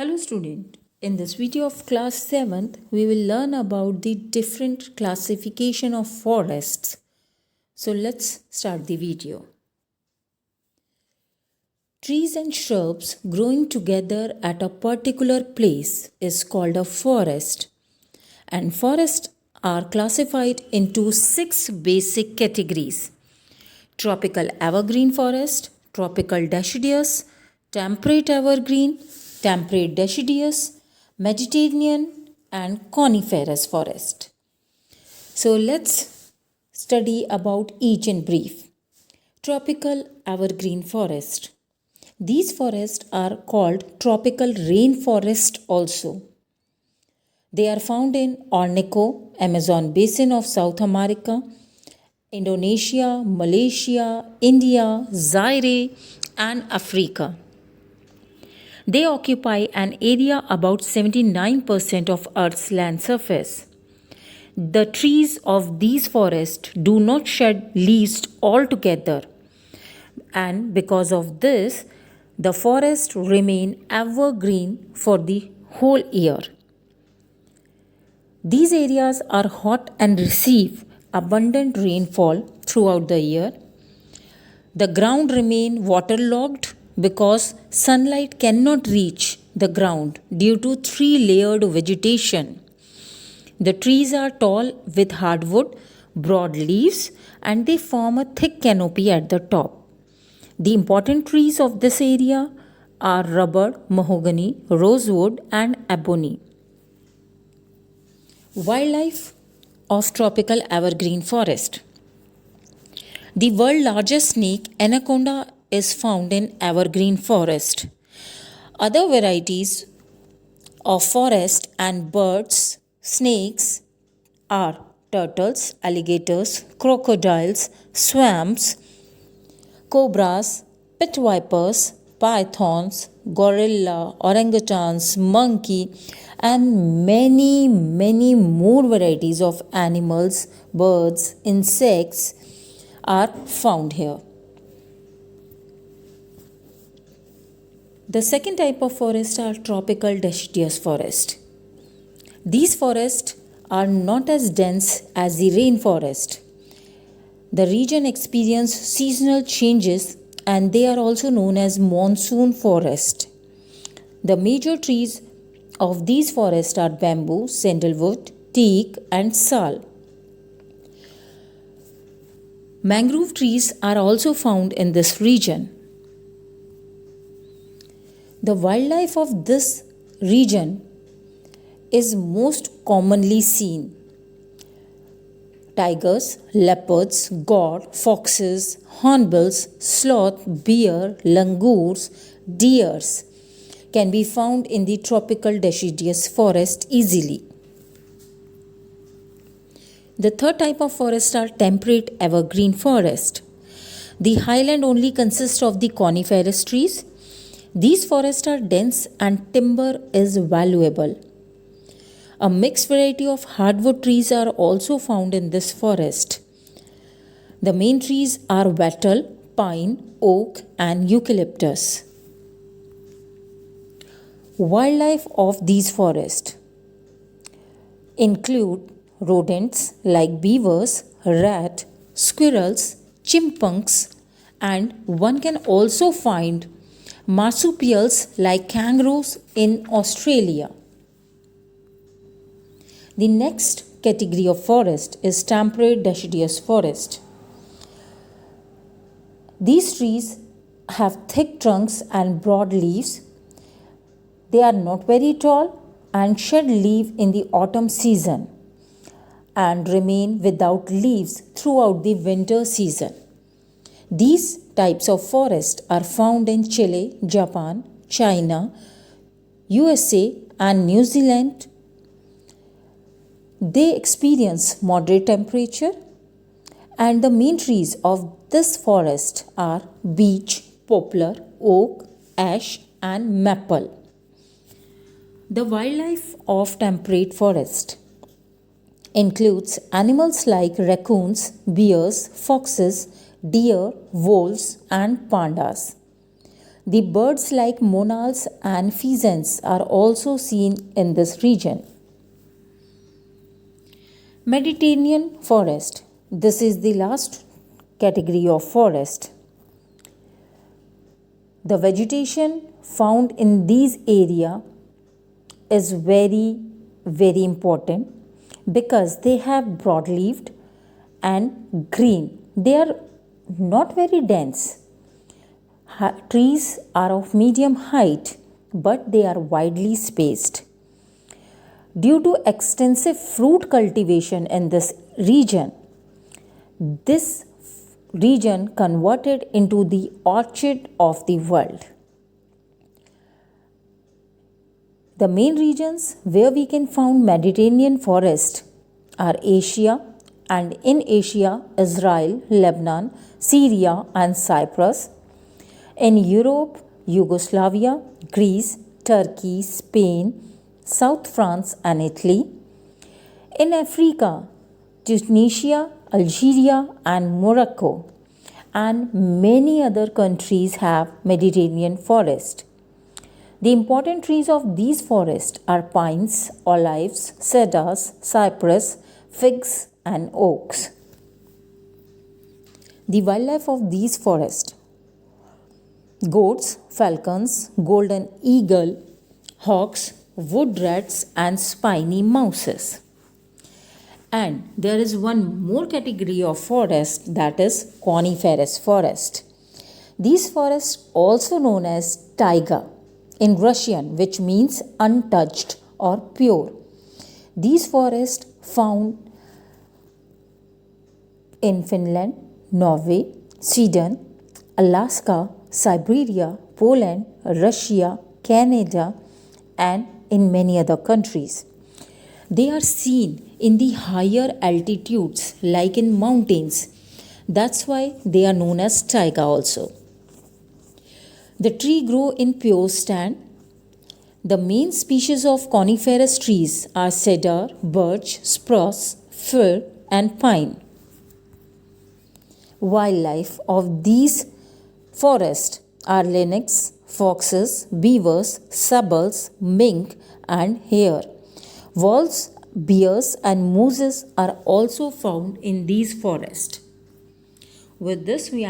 Hello student, in this video of class 7th, we will learn about the different classification of forests. So let's start the video. Trees and shrubs growing together at a particular place is called a forest. And forests are classified into 6 basic categories: tropical evergreen forest, tropical deciduous, temperate evergreen, temperate deciduous, Mediterranean, and coniferous forest. So let's study about each in brief. Tropical evergreen forest. These forests are called tropical rainforest also. They are found in Orinoco, Amazon basin of South America, Indonesia, Malaysia, India, Zaire, and Africa. They occupy an area about 79% of Earth's land surface. The trees of these forests do not shed leaves altogether, and because of this, the forests remain evergreen for the whole year. These areas are hot and receive abundant rainfall throughout the year. The ground remain waterlogged because sunlight cannot reach the ground due to 3-layered vegetation. The trees are tall with hardwood, broad leaves, and they form a thick canopy at the top. The important trees of this area are rubber, mahogany, rosewood, and ebony. Wildlife of tropical evergreen forest. The world's largest snake, anaconda, is found in evergreen forest. Other varieties of forest and birds, snakes are turtles, alligators, crocodiles, swamps, cobras, pit vipers, pythons, gorilla, orangutans, monkey, and many more varieties of animals, birds, insects are found here. The second type of forest are tropical deciduous forest. These forests are not as dense as the rainforest. The region experiences seasonal changes and they are also known as monsoon forest. The major trees of these forests are bamboo, sandalwood, teak, and sal. Mangrove trees are also found in this region. The wildlife of this region is most commonly seen: tigers, leopards, gaur, foxes, hornbills, sloth, bear, langurs, deers can be found in the tropical deciduous forest easily. The third type of forest are temperate evergreen forest. The highland only consists of the coniferous trees. These forests are dense and timber is valuable. A mixed variety of hardwood trees are also found in this forest. The main trees are wattle, pine, oak, and eucalyptus. Wildlife of these forests include rodents like beavers, rat, squirrels, chipmunks, and one can also find marsupials like kangaroos in Australia. The next category of forest is temperate deciduous forest. These trees have thick trunks and broad leaves. They are not very tall and shed leaf in the autumn season and remain without leaves throughout the winter season. These types of forest are found in Chile, Japan, China, USA, and New Zealand. They experience moderate temperature, and the main trees of this forest are beech, poplar, oak, ash, and maple. The wildlife of temperate forest includes animals like raccoons, bears, foxes, deer, wolves, and pandas. The birds like monals and pheasants are also seen in this region. Mediterranean forest. This is the last category of forest. The vegetation found in these area is very important because they have broad-leaved and green. They are not very dense. Trees are of medium height, but they are widely spaced. Due to extensive fruit cultivation in this region converted into the orchid of the world. The main regions where we can find Mediterranean forest are Asia, and in Asia, Israel, Lebanon, Syria and Cyprus. In Europe, Yugoslavia, Greece, Turkey, Spain, South France and Italy. In Africa, Tunisia, Algeria and Morocco, and many other countries have Mediterranean forest. The important trees of these forests are pines, olives, cedars, cypress, figs and oaks. The wildlife of these forests: goats, falcons, golden eagle, hawks, wood rats and spiny mouses. And there is one more category of forest, that is coniferous forest. These forests also known as taiga in Russian, which means untouched or pure. These forests found in Finland, Norway, Sweden, Alaska, Siberia, Poland, Russia, Canada and in many other countries. They are seen in the higher altitudes like in mountains. That's why they are known as taiga also. The tree grow in pure stand. The main species of coniferous trees are cedar, birch, spruce, fir and pine. Wildlife of these forests are lynx, foxes, beavers, sebels, mink and hare. Wolves, bears and mooses are also found in these forests. With this we